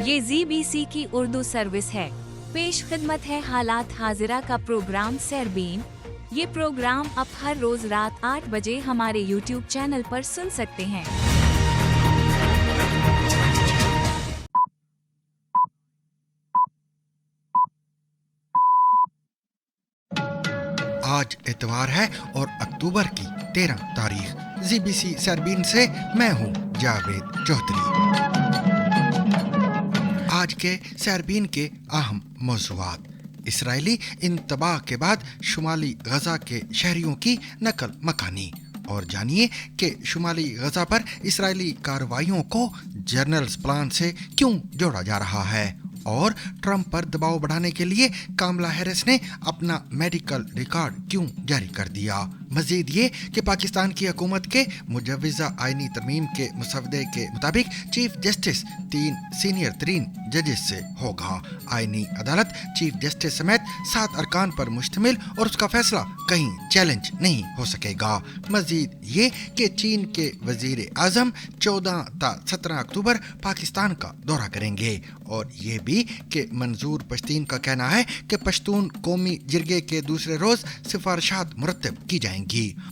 ये ZBC की Urdu service है। पेश खिदमत है हालात हाजिरा का प्रोग्राम सरबीन। ये प्रोग्राम आप हर रोज रात 8 बजे हमारे YouTube चैनल पर सुन सकते हैं। आज इतवार है और अक्टूबर की 13 तारीख। ZBC सरबीन से मैं हूँ जावेद चौधरी। आज के सरबीन के अहम मौज़ूआत: इसराइली इंतबाह के बाद शुमाली गजा के शहरियों की नकल मकानी, और जानिए कि शुमाली गजा पर इसराइली कार्रवाइयों को जर्नल्स प्लान से क्यों जोड़ा जा रहा है, और ट्रंप पर दबाव बढ़ाने के लिए कामला हैरिस ने अपना मेडिकल रिकॉर्ड क्यों जारी कर दिया। मजीद ये कि पाकिस्तान की हुकूमत के मुजव्वज़ा आईनी तरमीम के मसवदे के मुताबिक चीफ जस्टिस 3 सीनियर तरीन जजेस से होगा। आईनी अदालत चीफ जस्टिस समेत 7 अरकान पर मुश्तमिल, और उसका फैसला कहीं चैलेंज नहीं हो सकेगा। मजीद ये कि चीन के वजीर आजम 14 ता 17 अक्टूबर पाकिस्तान का दौरा करेंगे, और ये भी कि मंजूर पश्तीन का कहना है कि पश्तून कौमी जिरगे के दूसरे रोज सिफारिशात मुरतब की जाएंगी।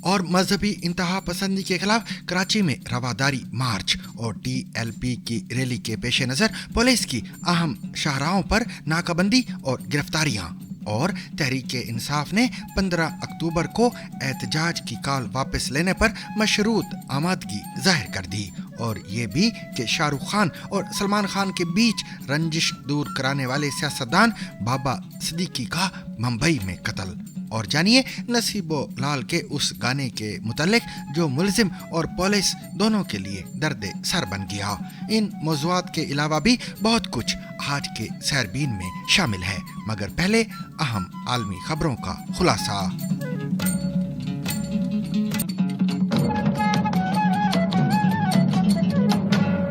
और मजहबी इंतहा पसंदी के खिलाफ कराची में रवादारी मार्च और TLP की रैली के पेश नजर पुलिस की अहम शाहराहों पर नाकाबंदी और गिरफ्तारियां, और तहरीक इंसाफ ने 15 अक्टूबर को एहतजाज की कॉल वापस लेने पर मशरूत आमादगी जाहिर कर दी, और ये भी कि शाहरुख खान और सलमान खान के बीच रंजिश दूर कराने वाले सियासतदान बाबा सिद्दीकी का मुंबई में कत्ल। और जानिए नसीबो लाल के उस गाने के मुतालिक जो मुलजिम और पुलिस दोनों के लिए दर्द सर बन गया। इन मौज़ूआत के अलावा भी बहुत कुछ आज के सरबीन में शामिल है, मगर पहले अहम आलमी खबरों का खुलासा।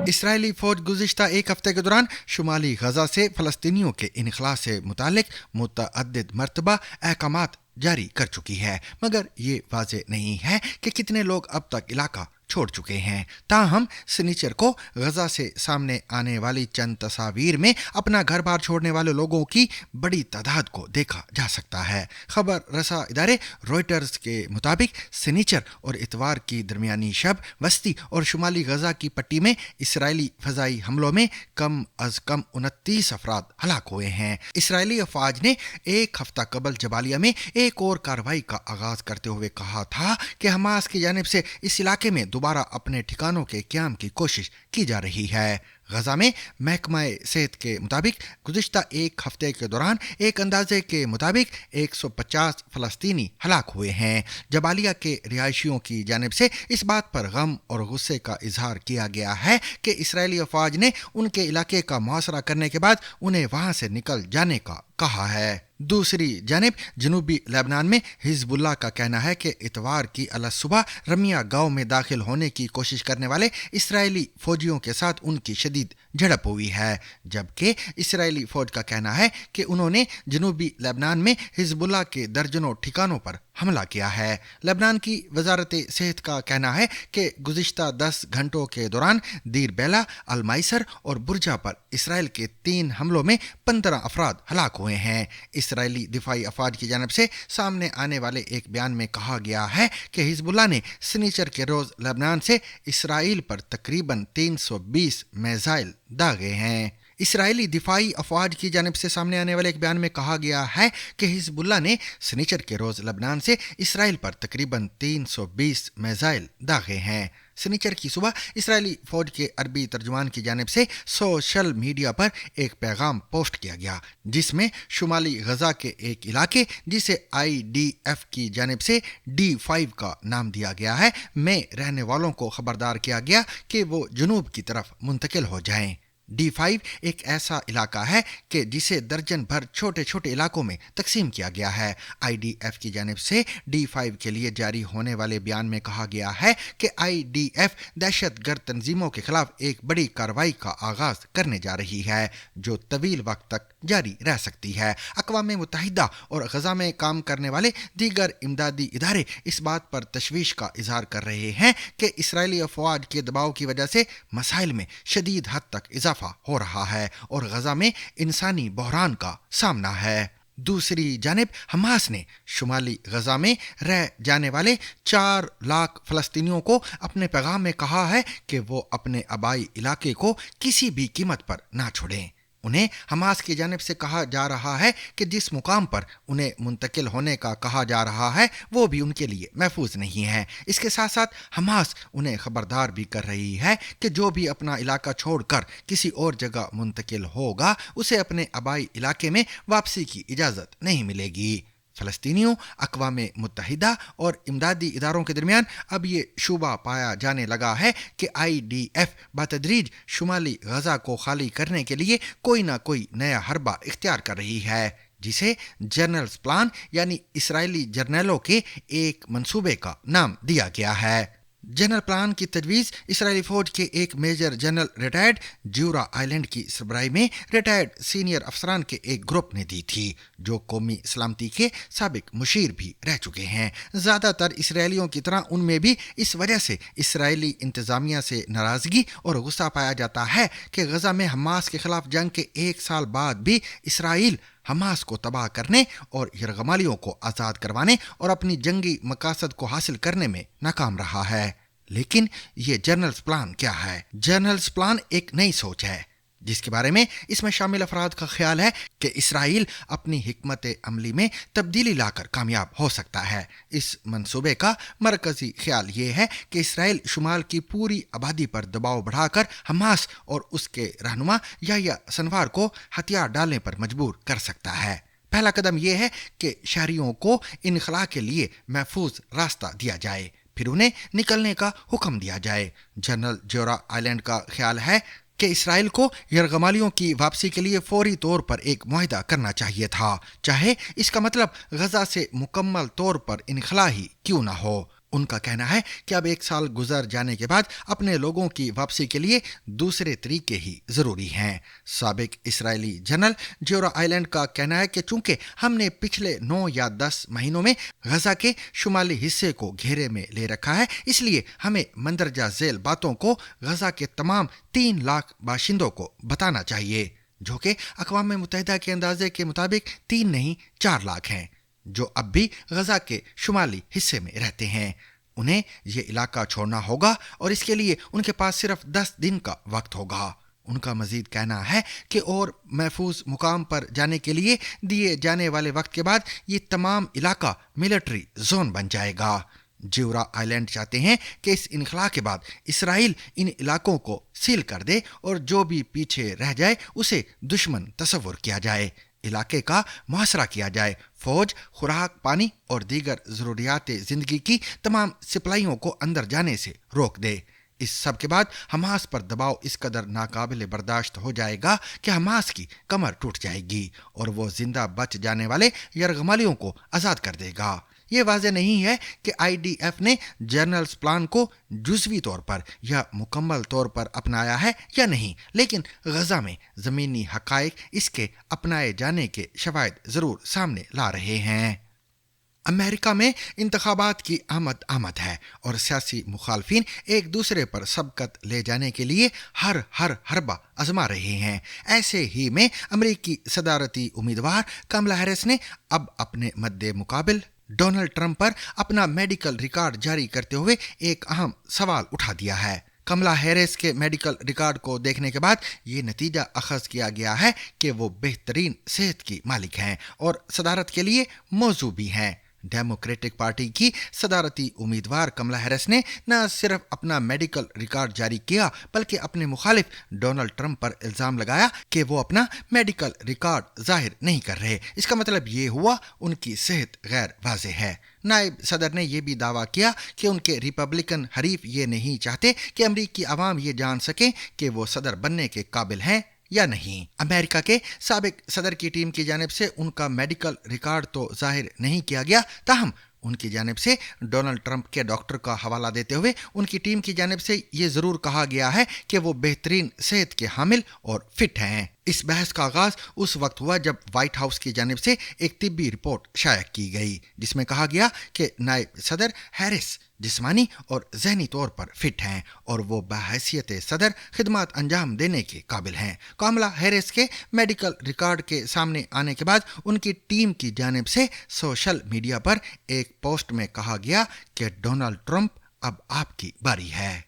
इसराइली फौज गुज़िश्ता एक हफ्ते के दौरान शुमाली गजा से फ़लस्तीनियों के इनखला से मुतालिक मुतअद्दिद मरतबा अहकामात जारी कर चुकी है, मगर ये वाज़ेह नहीं है कि कितने लोग अब तक इलाका छोड़ चुके हैं। ताहम सनीचर को गजा से सामने आने वाली चंद तस्वीर में अपना घर बार छोड़ने वाले लोगों की बड़ी तादाद को देखा जा सकता है। खबर रसा इदारे रॉयटर्स के मुताबिक सनीचर और इतवार की दरमियानी शब वस्ती और शुमाली गजा की पट्टी में इसराइली फ़ज़ाई हमलों में कम अज़ कम 29 अफराद हलाक हुए हैं। इसराइली अफवाज ने एक हफ्ता कबल जबालिया में एक और कार्रवाई का आगाज करते हुए कहा था कि हमास की जानिब से इस इलाके में दोबारा अपने ठिकानों के क़याम की कोशिश की जा रही है। गजा में महकमा सेहत के मुताबिक गुज़िश्ता एक हफ्ते के दौरान एक अंदाजे के मुताबिक 150 फ़लस्तीनी हलाक हुए हैं। जबालिया के रिहायशियों की जानिब से इस बात पर गम और गुस्से का इजहार किया गया है कि इसराइली अफवाज ने उनके इलाके का मुहासरा करने के बाद उन्हें वहां से निकल जाने का कहा है। दूसरी जानिब जनूबी लेबनान में हिजबुल्लाह का कहना है कि इतवार की अलसुबह रमिया गांव में दाखिल होने की कोशिश करने वाले इसराइली फौजियों के साथ उनकी शदीद झड़प हुई है, जबकि इसराइली फौज का कहना है कि उन्होंने जनूबी लेबनान में हिजबुल्लाह के दर्जनों ठिकानों पर हमला किया है। लेबनान की वजारत सेहत का कहना है कि गुज़िश्ता 10 घंटों के दौरान दीर बेला, अलमाइसर और बुरजा पर इसराइल के 3 हमलों में 15 अफराद हलाक हुए हैं। इसराइली दिफाई अफवाज की जानब से सामने आने वाले एक बयान में कहा गया है कि हिजबुल्लाह ने सनीचर के रोज़ लेबनान से इसराइल पर तकरीबन 320 मिसाइल दागे हैं। इसराइली दिफाई अफवाज की जानिब से सामने आने वाले एक बयान में कहा गया है कि हिजबुल्लाह ने सनीचर के रोज़ लेबनान से इसराइल पर तकरीबन 320 मिसाइल दागे हैं। सनीचर की सुबह इसराइली फौज के अरबी तर्जुमान की जानिब से सोशल मीडिया पर एक पैगाम पोस्ट किया गया, जिसमें शुमाली गजा के एक इलाके जिसे IDF की जानिब से D5 का नाम दिया गया है में रहने वालों को खबरदार किया गया कि वो जनूब की तरफ मुंतकिल हो जाएं। D5 एक ऐसा इलाका है कि जिसे दर्जन भर छोटे छोटे इलाकों में तकसीम किया गया है। IDF की जानिब से D5 के लिए जारी होने वाले बयान में कहा गया है कि IDF दहशतगर्द तंजीमों के खिलाफ एक बड़ी कार्रवाई का आगाज करने जा रही है जो तवील वक्त तक जारी रह सकती है। अक़वाम मुत्तहिदा और गजा में काम करने वाले दीगर इमदादी इदारे इस बात पर तशवीश का इजहार कर रहे हैं कि इसराइली अफवाज के दबाव की वजह से मसाइल में शदीद हद तक इजाफा اضافہ ہو رہا ہے اور غزہ میں انسانی بحران کا سامنا ہے۔ دوسری جانب حماس نے شمالی غزہ میں رہ جانے والے 4 لاکھ فلسطینیوں کو اپنے پیغام میں کہا ہے کہ وہ اپنے آبائی علاقے کو کسی بھی قیمت پر نہ چھوڑیں۔ انہیں حماس کی جانب سے کہا جا رہا ہے کہ جس مقام پر انہیں منتقل ہونے کا کہا جا رہا ہے وہ بھی ان کے لیے محفوظ نہیں ہے۔ اس کے ساتھ ساتھ حماس انہیں خبردار بھی کر رہی ہے کہ جو بھی اپنا علاقہ چھوڑ کر کسی اور جگہ منتقل ہوگا اسے اپنے آبائی علاقے میں واپسی کی اجازت نہیں ملے گی۔ فلسطینیوں، اقوام متحدہ اور امدادی اداروں کے درمیان اب یہ شبہ پایا جانے لگا ہے کہ IDF بتدریج شمالی غزہ کو خالی کرنے کے لیے کوئی نہ کوئی نیا حربہ اختیار کر رہی ہے، جسے جنرلز پلان یعنی اسرائیلی جرنیلوں کے ایک منصوبے کا نام دیا گیا ہے۔ جنرل پلان کی تجویز اسرائیلی فوج کے ایک میجر جنرل ریٹائرڈ جیورا آئلینڈ کی سربراہی میں ریٹائرڈ سینئر افسران کے ایک گروپ نے دی تھی، جو قومی سلامتی کے سابق مشیر بھی رہ چکے ہیں۔ زیادہ تر اسرائیلیوں کی طرح ان میں بھی اس وجہ سے اسرائیلی انتظامیہ سے ناراضگی اور غصہ پایا جاتا ہے کہ غزہ میں حماس کے خلاف جنگ کے 1 سال بعد بھی اسرائیل حماس کو تباہ کرنے اور یرغمالیوں کو آزاد کروانے اور اپنی جنگی مقاصد کو حاصل کرنے میں ناکام رہا ہے۔ لیکن یہ جنرلز پلان کیا ہے؟ جنرلز پلان ایک نئی سوچ ہے جس کے بارے میں اس میں شامل افراد کا خیال ہے کہ اسرائیل اپنی حکمت عملی میں تبدیلی لا کر کامیاب ہو سکتا ہے۔ اس منصوبے کا مرکزی خیال یہ ہے کہ اسرائیل شمال کی پوری آبادی پر دباؤ بڑھا کر حماس اور اس کے رہنما یحییٰ سنوار کو ہتھیار ڈالنے پر مجبور کر سکتا ہے۔ پہلا قدم یہ ہے کہ شہریوں کو انخلاء کے لیے محفوظ راستہ دیا جائے، پھر انہیں نکلنے کا حکم دیا جائے۔ جنرل جیورا آئلینڈ کا خیال ہے کہ اسرائیل کو یرغمالیوں کی واپسی کے لیے فوری طور پر ایک معاہدہ کرنا چاہیے تھا، چاہے اس کا مطلب غزہ سے مکمل طور پر انخلاء ہی کیوں نہ ہو۔ ان کا کہنا ہے کہ اب 1 سال گزر جانے کے بعد اپنے لوگوں کی واپسی کے لیے دوسرے طریقے ہی ضروری ہیں۔ سابق اسرائیلی جنرل جیورا آئلینڈ کا کہنا ہے کہ چونکہ ہم نے پچھلے 9 یا 10 مہینوں میں غزہ کے شمالی حصے کو گھیرے میں لے رکھا ہے، اس لیے ہمیں مندرجہ ذیل باتوں کو غزہ کے تمام 3 لاکھ باشندوں کو بتانا چاہیے، جو کہ اقوام متحدہ کے اندازے کے مطابق 3 نہیں 4 لاکھ ہیں، جو اب بھی غزہ کے شمالی حصے میں رہتے ہیں۔ انہیں یہ علاقہ چھوڑنا ہوگا اور اس کے لیے ان کے پاس صرف 10 دن کا وقت ہوگا۔ ان کا مزید کہنا ہے کہ اور محفوظ مقام پر جانے کے لیے دیے جانے والے وقت کے بعد یہ تمام علاقہ ملٹری زون بن جائے گا۔ جیورا آئلینڈ چاہتے ہیں کہ اس انخلاء کے بعد اسرائیل ان علاقوں کو سیل کر دے اور جو بھی پیچھے رہ جائے اسے دشمن تصور کیا جائے، علاقے کا محاصرہ کیا جائے، فوج، خوراک، پانی اور دیگر ضروریات زندگی کی تمام سپلائیوں کو اندر جانے سے روک دے۔ اس سب کے بعد حماس پر دباؤ اس قدر ناقابل برداشت ہو جائے گا کہ حماس کی کمر ٹوٹ جائے گی اور وہ زندہ بچ جانے والے یرغمالیوں کو آزاد کر دے گا۔ یہ واضح نہیں ہے کہ IDF نے جنرلز پلان کو جزوی طور پر یا مکمل طور پر اپنایا ہے یا نہیں، لیکن غزہ میں زمینی حقائق اس کے اپنائے جانے کے شواہد ضرور سامنے لا رہے ہیں۔ امریکہ میں انتخابات کی آمد ہے اور سیاسی مخالفین ایک دوسرے پر سبقت لے جانے کے لیے ہر حربہ آزما رہے ہیں۔ ایسے ہی میں امریکی صدارتی امیدوار کملا ہیرس نے اب اپنے مد مقابل ڈونلڈ ٹرمپ پر اپنا میڈیکل ریکارڈ جاری کرتے ہوئے ایک اہم سوال اٹھا دیا ہے۔ کملا ہیرس کے میڈیکل ریکارڈ کو دیکھنے کے بعد یہ نتیجہ اخذ کیا گیا ہے کہ وہ بہترین صحت کی مالک ہیں اور صدارت کے لیے موزوں بھی ہیں۔ ڈیموکریٹک پارٹی کی صدارتی امیدوار کملا ہیرس نے نہ صرف اپنا میڈیکل ریکارڈ جاری کیا بلکہ اپنے مخالف ڈونلڈ ٹرمپ پر الزام لگایا کہ وہ اپنا میڈیکل ریکارڈ ظاہر نہیں کر رہے۔ اس کا مطلب یہ ہوا ان کی صحت غیر واضح ہے۔ نائب صدر نے یہ بھی دعویٰ کیا کہ ان کے ریپبلکن حریف یہ نہیں چاہتے کہ امریکی عوام یہ جان سکیں کہ وہ صدر بننے کے قابل ہیں یا نہیں۔ امریکہ کے سابق صدر کی ٹیم کی جانب سے ان کا میڈیکل ریکارڈ تو ظاہر نہیں کیا گیا، تاہم ان کی جانب سے ڈونلڈ ٹرمپ کے ڈاکٹر کا حوالہ دیتے ہوئے ان کی ٹیم کی جانب سے یہ ضرور کہا گیا ہے کہ وہ بہترین صحت کے حامل اور فٹ ہیں۔ इस बहस का आगाज उस वक्त हुआ जब व्हाइट हाउस की जानिब से एक तिब्बी रिपोर्ट शाया की गई जिसमें कहा गया कि नायब सदर हैरिस जिस्मानी और जहनी तौर पर फिट हैं और वो बहैसियत सदर खिदमत अंजाम देने के काबिल हैं। कामला हैरिस के मेडिकल रिकॉर्ड के सामने आने के बाद उनकी टीम की जानिब से सोशल मीडिया पर एक पोस्ट में कहा गया कि डोनाल्ड ट्रंप अब आपकी बारी है।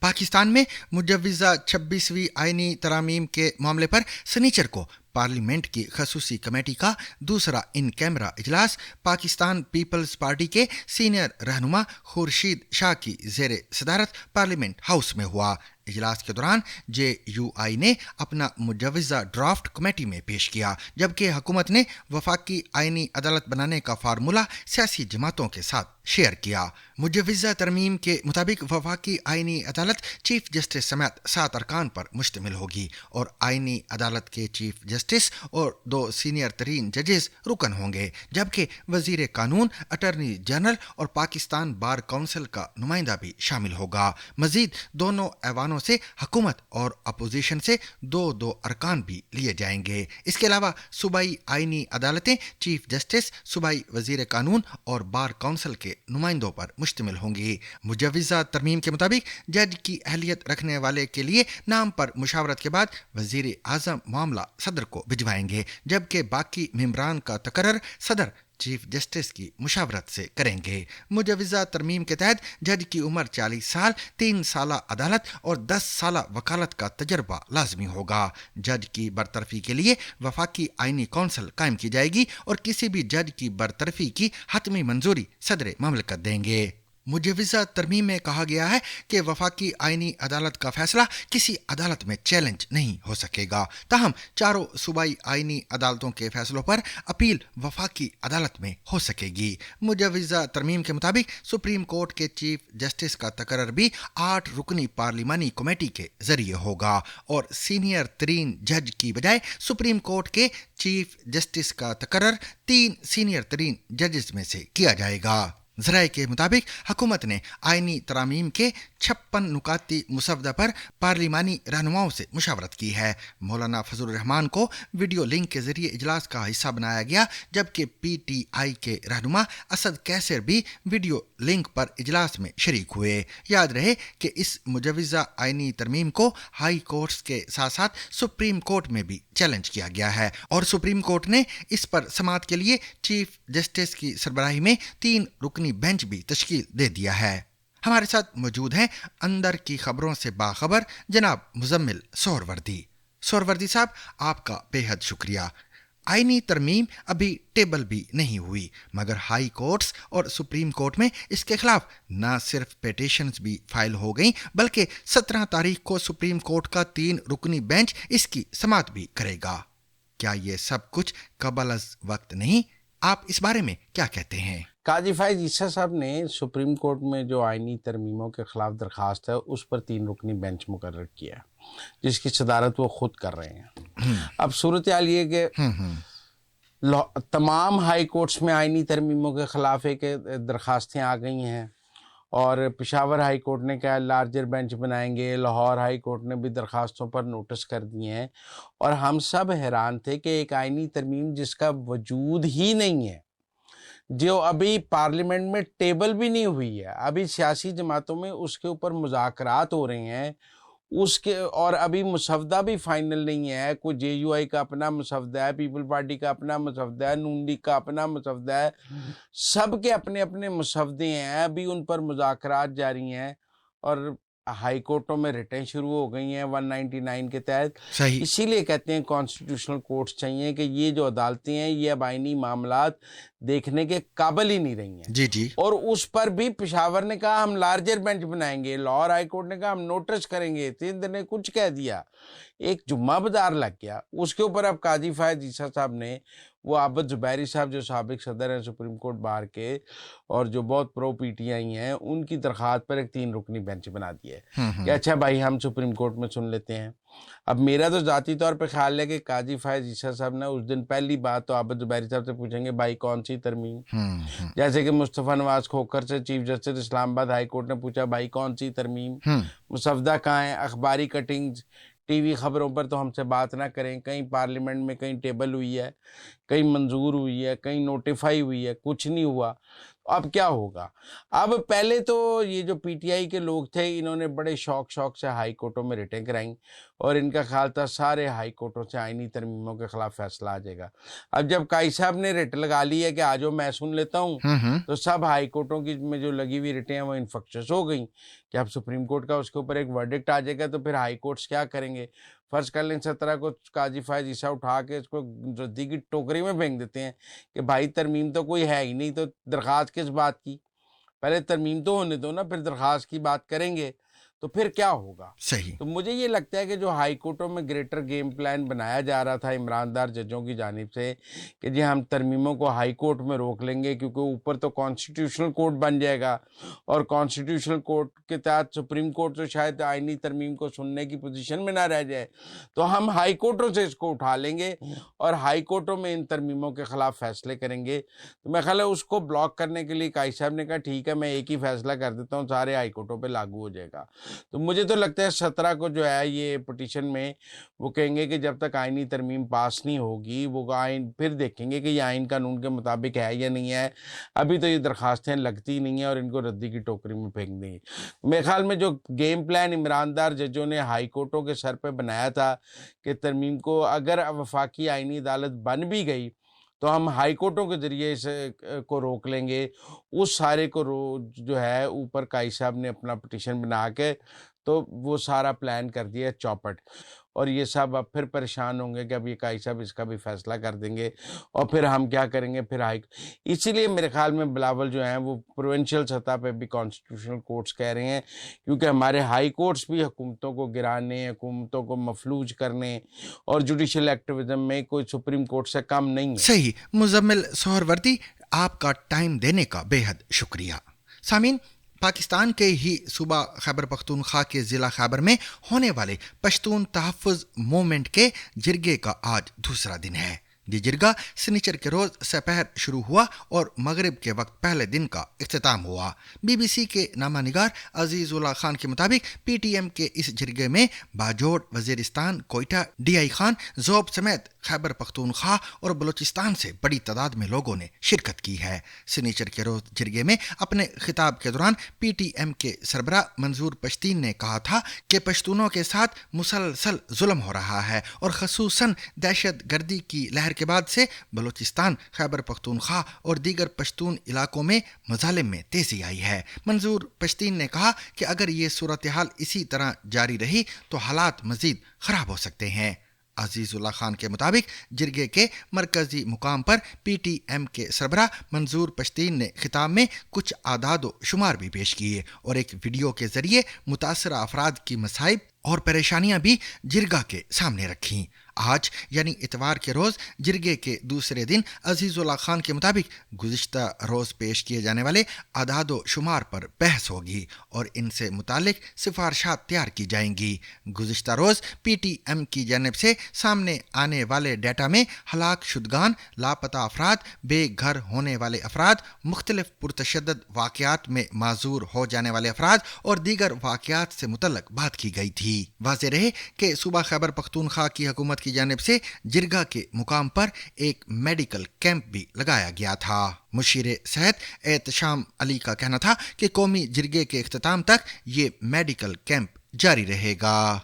पाकिस्तान में मुजव्विज़ा 26वीं आईनी तरामीम के मामले पर सनीचर को पार्लियामेंट की खसूसी कमेटी का दूसरा इन कैमरा इजलास पाकिस्तान पीपल्स पार्टी के सीनियर रहनुमा खुर्शीद शाह की ज़ेरे सदारत पार्लियामेंट हाउस में हुआ। इजलास के दौरान JUI ने अपना मुजव्विज़ा ड्राफ्ट कमेटी में पेश किया, जबकि हुकूमत ने वफाकी आईनी अदालत बनाने का फार्मूला सियासी जमातों के साथ शेयर किया। मुजव्विज़ा तरमीम के मुताबिक वफाकी आईनी अदालत चीफ जस्टिस समेत 7 अरकान पर मुश्तमिल होगी और आईनी अदालत के चीफ जस्टिस और 2 सीनियर तरीन जजेस रुकन होंगे, जबकि वजीर कानून, अटर्नी जनरल और पाकिस्तान बार काउंसिल का नुमाइंदा भी शामिल होगा। मजीद दोनों ऐवानों से हुकूमत और अपोजिशन से 2 अरकान भी लिए जाएंगे। इसके अलावा सूबाई आईनी अदालतें चीफ जस्टिस, सूबाई वजीर कानून और बार काउंसिल के नुमाइंदों पर मुश्तमिल होंगी। मुजव्विज़ा तरमीम के मुताबिक जज की अहलियत रखने वाले के लिए नाम पर मुशावरत के बाद वजीर आजम मामला सदर को भिजवाएंगे, जबकि बाकी मेंबरान का तकर्रर सदर चीफ जस्टिस की मुशावरत से करेंगे। मुजव्विज़ा तरमीम के तहत जज की उम्र 40 साल, 3 साल अदालत और 10 साल वकालत का तजर्बा लाजमी होगा। जज की बरतरफी के लिए वफाकी आईनी कौंसिल कायम की जाएगी और किसी भी जज की बरतरफी की हतमी मंजूरी सदर ममलकत देंगे। मुजव्विज़ा तरमीम में कहा गया है कि वफाकी आईनी अदालत का फैसला किसी अदालत में चैलेंज नहीं हो सकेगा। ताहम चारों सूबाई आईनी अदालतों के फैसलों पर अपील वफाकी अदालत में हो सकेगी। मुजव्विज़ा तरमीम के मुताबिक सुप्रीम कोर्ट के चीफ जस्टिस का तकर्रर भी 8 रुकनी पार्लिमानी कमेटी के जरिए होगा और सीनियर तरीन जज की बजाय सुप्रीम कोर्ट के चीफ जस्टिस का तकर्रर 3 सीनियर तरीन जजेस में से किया जाएगा। ज़राए के मुताबिक हुकूमत ने आईनी तरामीम के 56 नुकाती मुसवदा पर पार्लिमानी रहनुमाओं से मुशावरत की है। मौलाना फजल रहमान को वीडियो लिंक के जरिए इजलास का हिस्सा बनाया गया, जबकि PTI के रहनुमा असद कैसर भी वीडियो लिंक पर इजलास में शरीक हुए। याद रहे कि इस मुजव्विज़ा आईनी तरमीम को हाई कोर्ट्स के साथ साथ सुप्रीम कोर्ट में भी चैलेंज किया गया है और सुप्रीम कोर्ट ने इस पर समाअत के लिए चीफ जस्टिस की सरबराही में 3 रुकनी बेंच भी तश्कील दे दिया है। हमारे साथ मौजूद हैं अंदर की खबरों से बाखबर जनाब मुजम्मिल सोहरवर्दी साहब, आपका बेहद शुक्रिया। आईनी तरमीम अभी टेबल भी नहीं हुई, मगर हाई कोर्ट्स और सुप्रीम कोर्ट में इसके खिलाफ न सिर्फ पिटीशंस भी फाइल हो गई, बल्कि 17 तारीख को सुप्रीम कोर्ट का 3 रुकनी बेंच इसकी समाअत भी करेगा। क्या ये सब कुछ कबल अज़ वक्त नहीं? आप इस बारे में क्या कहते हैं? काजी फायज ईसा साहब ने सुप्रीम कोर्ट में जो आईनी तरमीमों के खिलाफ दरखास्त है उस पर 3 रुकनी बेंच मुकर्रर किया है, जिसकी सदारत वो खुद कर रहे हैं। अब सूरत हाल ये कि तमाम हाई कोर्ट्स में आईनी तरमीमों के खिलाफ एक दरखास्तें आ गई हैं और पेशावर हाई कोर्ट ने कहा लार्जर बेंच बनाएंगे, लाहौर हाई कोर्ट ने भी दरखास्तों पर नोटिस कर दिए हैं और हम सब हैरान थे कि एक आईनी तरमीम जिसका वजूद ही नहीं है, जो अभी पार्लियामेंट में टेबल भी नहीं हुई है, अभी सियासी जमातों में उसके ऊपर मुज़ाकरात हो रहे हैं उसके, और अभी मुसवदा भी फाइनल नहीं है। कोई JUI का अपना मुसवदा है, पीपल पार्टी का अपना मुसवदा है, नून लीग का अपना मुसवदा है, सब के अपने अपने मुसवदे हैं, अभी उन पर मुज़ाकरात जारी हैं और हाई कोर्टों में रिटें शुरू हो गई हैं 199 के तहत। इसीलिए कहते हैं कॉन्स्टिट्यूशनल कोर्ट्स चाहिए कि ये जो अदालतें हैं ये अब आईनी मामलात देखने के काबिल ही नहीं रही हैं। जी। और उस पर भी पेशावर ने कहा हम लार्जर बेंच बनाएंगे, लाहौर हाई कोर्ट ने कहा हम नोटिस करेंगे, सिंध ने कुछ कह दिया, एक जुम्मा बाजार लग गया। उसके ऊपर अब काजी फायज ईसा साहब ने वो आबद जुबैरी साहब जो साबिक सदर हैं सुप्रीम कोर्ट बार के और जो बहुत प्रो PTI हैं, उनकी दरखास्त पर एक 3 रुकनी बेंच बना दी है कि अच्छा भाई हम सुप्रीम कोर्ट में सुन लेते हैं। अब मेरा तो ज़ाती तौर पे ख्याल है कि काजी फायज ईसा साहब ने उस दिन पहली बात तो आबद जुबैरी साहब से पूछेंगे भाई कौन सी तरमीम, जैसे कि मुस्तफ़ा नवाज खोखर से chief justice Islamabad high court ने पूछा भाई कौन सी तरमीम, मुसवदा कहाँ है, अखबारी कटिंग्स, ٹی وی خبروں پر تو ہم سے بات نہ کریں، کہیں پارلیمنٹ میں کہیں ٹیبل ہوئی ہے، کہیں منظور ہوئی ہے، کہیں نوٹیفائی ہوئی ہے، کچھ نہیں ہوا. اب کیا ہوگا؟ اب پہلے تو یہ جو پی ٹی آئی کے لوگ تھے انہوں نے بڑے شوق سے ہائی کورٹوں میں ریٹیں کرائیں اور ان کا خیال تھا سارے ہائی کورٹوں سے آئینی ترمیموں کے خلاف فیصلہ آ جائے گا. اب جب کائی صاحب نے ریٹ لگا لی ہے کہ آجو میں سن لیتا ہوں، تو سب ہائی کورٹوں کی میں جو لگی ہوئی ریٹیں ہیں وہ انفیکشس ہو گئیں کہ اب سپریم کورٹ کا اس کے اوپر ایک ورڈکٹ آ جائے گا تو پھر ہائی کورٹس کیا کریں گے؟ فرض کر لیں 17 کو قاضی فائز عیسیٰ اٹھا کے اس کو ردی کی ٹوکری میں پھینک دیتے ہیں کہ بھائی ترمیم تو کوئی ہے ہی نہیں، تو درخواست کس بات کی؟ پہلے ترمیم تو ہونے دو نا، پھر درخواست کی بات کریں گے تو پھر کیا ہوگا؟ صحیح. تو مجھے یہ لگتا ہے کہ جو ہائی کورٹوں میں گریٹر گیم پلان بنایا جا رہا تھا عمران دار ججوں کی جانب سے کہ جی ہم ترمیموں کو ہائی کورٹ میں روک لیں گے کیونکہ اوپر تو کانسٹیٹیوشنل کورٹ بن جائے گا اور کانسٹیٹیوشنل کورٹ کے تحت سپریم کورٹ تو شاید آئینی ترمیم کو سننے کی پوزیشن میں نہ رہ جائے، تو ہم ہائی کورٹوں سے اس کو اٹھا لیں گے اور ہائی کورٹوں میں ان ترمیموں کے خلاف فیصلے کریں گے. تو میں خیال ہے اس کو بلاک کرنے کے لیے قاضی صاحب نے کہا ٹھیک ہے میں ایک ہی فیصلہ کر دیتا ہوں، سارے ہائی کورٹوں پہ لاگو ہو جائے گا. تو مجھے تو لگتا ہے 17 کو جو ہے یہ پٹیشن میں وہ کہیں گے کہ جب تک آئینی ترمیم پاس نہیں ہوگی وہ آئین پھر دیکھیں گے کہ یہ آئین قانون کے مطابق ہے یا نہیں ہے. ابھی تو یہ درخواستیں لگتی نہیں ہیں اور ان کو ردی کی ٹوکری میں پھینک دیں گے. میرے خیال میں جو گیم پلان عمران دار ججوں نے ہائی کورٹوں کے سر پہ بنایا تھا کہ ترمیم کو اگر وفاقی آئینی عدالت بن بھی گئی تو ہم ہائی کورٹوں کے ذریعے اس کو روک لیں گے، اس سارے کو جو ہے اوپر قاضی صاحب نے اپنا پٹیشن بنا کے تو وہ سارا پلان کر دیا چوپٹ، اور یہ سب اب پھر پریشان ہوں گے کہ اب یہ قاضی صاحب اس کا بھی فیصلہ کر دیں گے اور پھر ہم کیا کریں گے پھر اسی لیے میرے خیال میں بلاول جو ہیں وہ پروونشل سطح پہ بھی کانسٹیٹیوشنل کورٹس کہہ رہے ہیں کیونکہ ہمارے ہائی کورٹس بھی حکومتوں کو گرانے، حکومتوں کو مفلوج کرنے اور جوڈیشل ایکٹیویزم میں کوئی سپریم کورٹ سے کم نہیں ہے. صحیح. مزمل سہروردی، آپ کا ٹائم دینے کا بے حد شکریہ. سامعین، پاکستان کے ہی صوبہ خیبر پختونخوا کے ضلع خیبر میں ہونے والے پشتون تحفظ موومنٹ کے جرگے کا آج دوسرا دن ہے. یہ جرگہ سنیچر کے روز سپہر شروع ہوا اور مغرب کے وقت پہلے دن کا اختتام ہوا. بی بی سی کے نامہ نگار عزیز اللہ خان کے مطابق پی ٹی ایم کے اس جرگے میں باجوڑ، وزیرستان، کوئٹہ، ڈی آئی خان، ذوب سمیت خیبر پختونخوا اور بلوچستان سے بڑی تعداد میں لوگوں نے شرکت کی ہے. سنیچر کے روز جرگے میں اپنے خطاب کے دوران پی ٹی ایم کے سربراہ منظور پشتین نے کہا تھا کہ پشتونوں کے ساتھ مسلسل ظلم ہو رہا ہے اور خصوصاً دہشت گردی کی لہر کے بعد سے بلوچستان، خیبر پختونخوا اور دیگر پشتون علاقوں میں مظالم میں تیزی آئی ہے. منظور پشتین نے کہا کہ اگر یہ صورتحال اسی طرح جاری رہی تو حالات مزید خراب ہو سکتے ہیں. عزیز اللہ خان کے مطابق جرگے کے مرکزی مقام پر پی ٹی ایم کے سربراہ منظور پشتین نے خطاب میں کچھ اعداد و شمار بھی پیش کیے اور ایک ویڈیو کے ذریعے متاثرہ افراد کی مصائب اور پریشانیاں بھی جرگہ کے سامنے رکھیں. آج یعنی اتوار کے روز جرگے کے دوسرے دن عزیز اللہ خان کے مطابق گزشتہ روز پیش کیے جانے والے اعداد و شمار پر بحث ہوگی اور ان سے متعلق سفارشات تیار کی جائیں گی. گزشتہ روز پی ٹی ایم کی جانب سے سامنے آنے والے ڈیٹا میں ہلاک شدگان، لاپتہ افراد، بے گھر ہونے والے افراد، مختلف پرتشدد واقعات میں معذور ہو جانے والے افراد اور دیگر واقعات سے متعلق بات کی گئی تھی. واضح رہے کہ صوبہ خیبر پختونخوا کی حکومت کی جانب سے جرگہ کے مقام پر ایک میڈیکل کیمپ بھی لگایا گیا تھا. مشیر صحت احتشام علی کا کہنا تھا کہ قومی جرگے کے اختتام تک یہ میڈیکل کیمپ جاری رہے گا.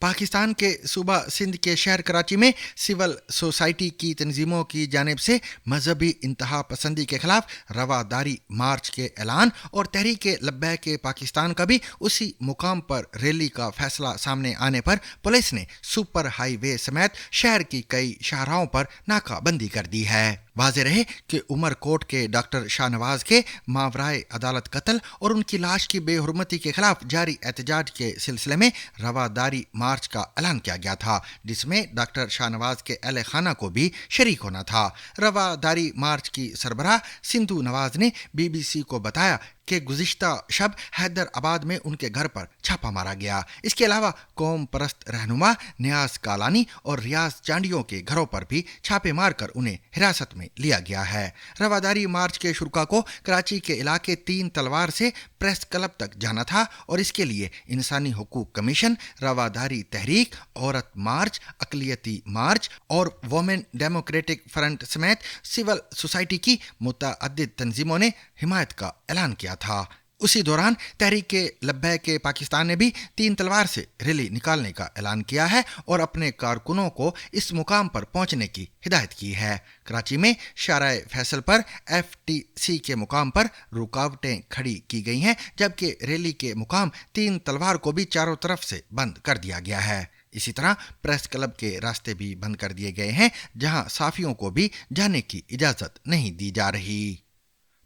پاکستان کے صوبہ سندھ کے شہر کراچی میں سول سوسائٹی کی تنظیموں کی جانب سے مذہبی انتہا پسندی کے خلاف رواداری مارچ کے اعلان اور تحریک لبیک پاکستان کا بھی اسی مقام پر ریلی کا فیصلہ سامنے آنے پر پولیس نے سپر ہائی وے سمیت شہر کی کئی شاہراہوں پر ناکہ بندی کر دی ہے. واضح رہے کہ عمر کوٹ کے ڈاکٹر شاہ نواز کے ماورائے عدالت قتل اور ان کی لاش کی بے حرمتی کے خلاف جاری احتجاج کے سلسلے میں رواداری مارچ کا اعلان کیا گیا تھا جس میں ڈاکٹر شاہ نواز کے اہل خانہ کو بھی شریک ہونا تھا. رواداری مارچ کی سربراہ سندھو نواز نے بی بی سی کو بتایا کہ گزشتہ شب حیدر آباد میں ان کے گھر پر چھاپا مارا گیا. اس کے علاوہ قوم پرست رہنما نیاز کالانی اور ریاض چانڈیوں کے گھروں پر بھی چھاپے مار کر انہیں حراست میں لیا گیا ہے. رواداری مارچ کے شرکا کو کراچی کے علاقے 3 تلوار سے प्रेस क्लब तक जाना था और इसके लिए इंसानी हुकूक कमीशन, रवादारी तहरीक, औरत मार्च, अकलियती मार्च और वोमेन डेमोक्रेटिक फ्रंट समेत सिविल सोसाइटी की मुतअद्दिद तंजीमों ने हिमायत का ऐलान किया था। उसी दौरान तहरीक लब्बैक पाकिस्तान ने भी 3 तलवार से रैली निकालने का ऐलान किया है और अपने कारकुनों को इस मुकाम पर पहुंचने की हिदायत की है। कराची में शाराए फैसल पर FTC के मुकाम पर रुकावटें खड़ी की गई हैं, जबकि रैली के मुकाम 3 तलवार को भी चारों तरफ से बंद कर दिया गया है। इसी तरह प्रेस क्लब के रास्ते भी बंद कर दिए गए हैं, जहां साफियों को भी जाने की इजाजत नहीं दी जा रही।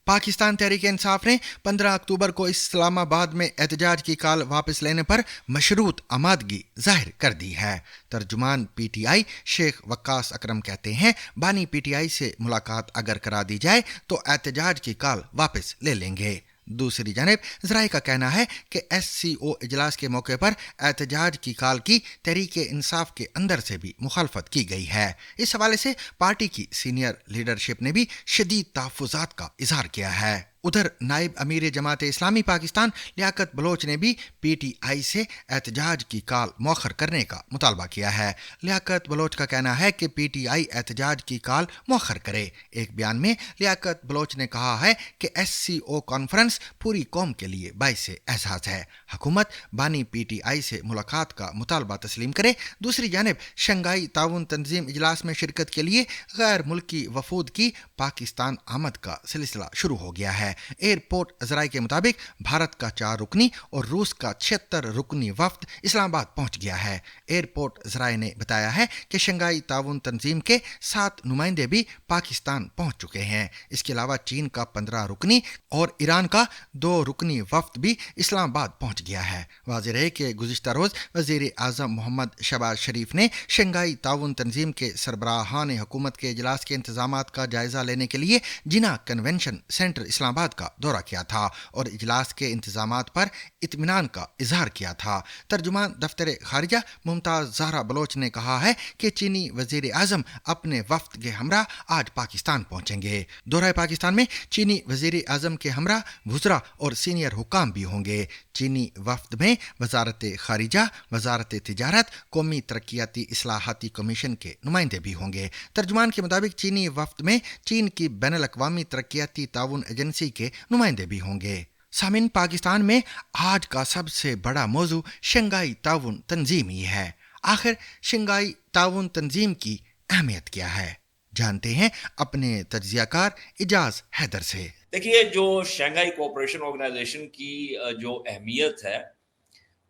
पाकिस्तान तहरीक इंसाफ ने 15 अक्टूबर को इस्लामाबाद में एहतजाज की कॉल वापस लेने पर मशरूत आमादगी जाहिर कर दी है। तर्जुमान PTI शेख वक्कास अकरम कहते हैं, बानी PTI से मुलाकात अगर करा दी जाए तो एहतजाज की कॉल वापस ले लेंगे। दूसरी जानिब ज़राए का कहना है कि SCO इजलास के मौके पर एहतजाज की कॉल की तहरीक इंसाफ के अंदर से भी मुखालफत की गई है। इस हवाले से पार्टी की सीनियर लीडरशिप ने भी शदीद तहफ़्फ़ुज़ात का इजहार किया है। उधर नायब अमीर जमात इस्लामी पाकिस्तान लियाकत बलोच ने भी PTI से एहतजाज की कॉल मौखर करने का मुतालबा किया है। लियाकत बलोच का कहना है कि PTI एहतजाज की कॉल मौखर करे। एक बयान में लियाकत बलोच ने कहा है कि SCO कॉन्फ्रेंस पूरी कौम के लिए बाइस एहसास है। हुकूमत बानी PTI से मुलाकात का मुतालबा तस्लीम करे। दूसरी जानिब शंघाई ताउन तंजीम इजलास में शिरकत के लिए गैर मुल्की वफूद की पाकिस्तान आमद का सिलसिला शुरू हो गया है। एयरपोर्ट ज़राए के मुताबिक भारत का 4 रुकनी और रूस का 76 रुकनी वफ्द इस्लामाबाद पहुंच गया है। एयरपोर्ट ज़राए ने बताया है कि शंघाई ताउन तंजीम के 7 नुमाइंदे भी पाकिस्तान पहुंच चुके हैं। इसके अलावा चीन का 15 रुकनी और ईरान का 2 रुकनी वफ्द भी इस्लामाबाद पहुंच गया है। वाज़ेह रहे कि गुज़िश्ता रोज़ वज़ीर आज़म मोहम्मद शहबाज शरीफ ने शंघाई ताउन तंजीम के सरबराहान हुकूमत के इजलास के इंतजामात का जायज़ा लेने के लिए जिना कन्वेंशन सेंटर इस्लामाबाद का दौरा किया था और इजलास के इंतजामात पर इत्मीनान का इजहार किया था। तर्जुमान दफ्तर खारिजा मुमताज़ ज़हरा बलोच ने कहा है कि चीनी वज़ीर आज़म अपने वफ्द के हमरा आज पाकिस्तान पहुंचेंगे। दौरा पाकिस्तान में चीनी वज़ीर आज़म के हमरा वुज़रा और सीनियर हुकाम भी होंगे। चीनी वफ्द में वजारत खारिजा, वजारत तिजारत, कौमी तरक्याती इस्लाहाती कमीशन के नुमाइंदे भी होंगे। तर्जुमान के मुताबिक चीनी वफ्द में चीन की बैनुल अक़वामी तरक्याती ताउन एजेंसी के नुमाइंदे भी होंगे। सामिन, पाकिस्तान में आज का सबसे बड़ा मौजू शंघाई ताउन तंजीम ही है। आखिर शंघाई ताउन तंजीम की अहमियत क्या है, जानते हैं अपने तज्जियाकार इजाज हैदर से। देखिए, जो शंघाई कोऑपरेशन ऑर्गेनाइजेशन की जो अहमियत है